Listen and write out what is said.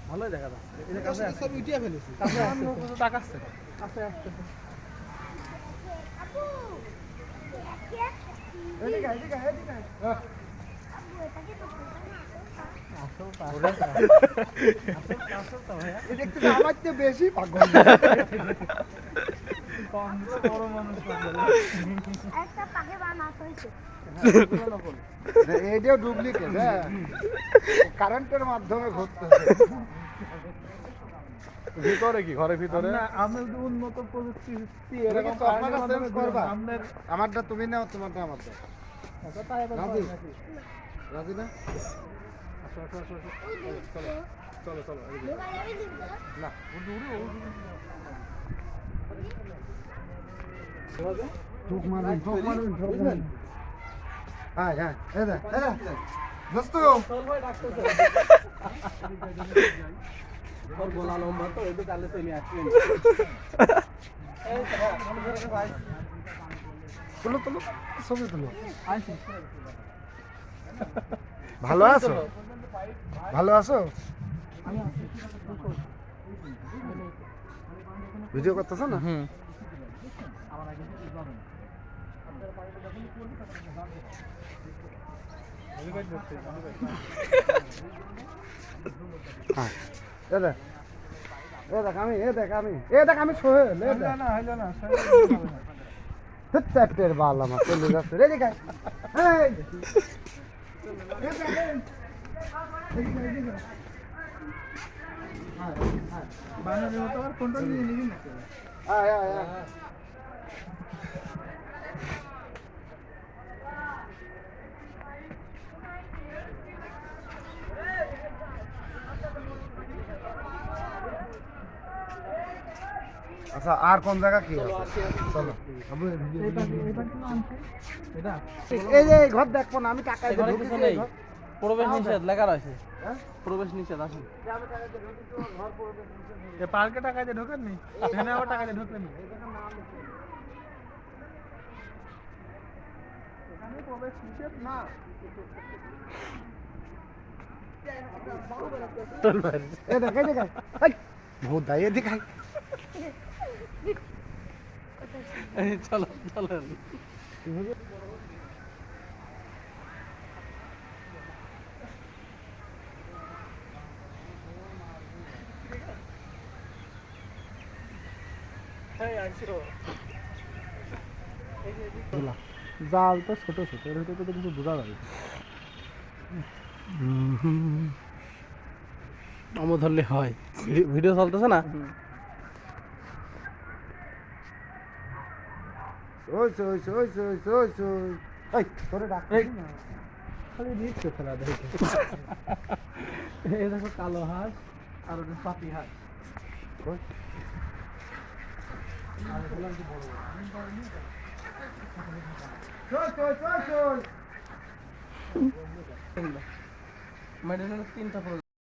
ভালোই দেখা যাচ্ছে টাকা আছে আমার চেয়ে বেশি পাগল এটাও ডুপ্লিকেট কারেন্টের মাধ্যমে ঘুরতে ভিতরে কি ঘরের ভিতরে আমি উন্নত প্রযুক্তি আমারটা তুমি নাও তোমারটা আমারটা রাজি রাজি না চলো চলো না ঠুক মারবেন ঠুক মারবেন ঠুক মারবেন হ্যাঁ হ্যাঁ দোস্ত ওর গলা লম্বা তো একটু তাহলে চলে আসবেন তুলো তুলো ছবি তুলো ভালো আছো ভালো আছো ভিডিও করতেছো না হ্যাঁ আমি সোহেল চারটের বাল আমার চলে যাচ্ছে রে দেখাই আচ্ছা আর কোন জায়গা কি আছে চলো এই যে ঘর দেখবো না আমি টাকা দিয়ে ঢুকেছি এই ঘর প্রবেশ নিষেধ লেখা আছে প্রবেশ নিষেধ আসুন পার্কে টাকা দিয়ে ঢোকেন নি এখানে আবার টাকা দিয়ে ঢোকেন নি এখানে প্রবেশ নিষেধ না ভূত দাঁড়িয়ে দেখাই চলো চলেন জাল তো ছোট ছোট এর ভিতরে তো কিছু বোঝা যাবে আমার ধরলে হয় ভিডিও চলতেছে না দেখো কালো হাঁস আর ওটা পাতি হাঁস তিনটা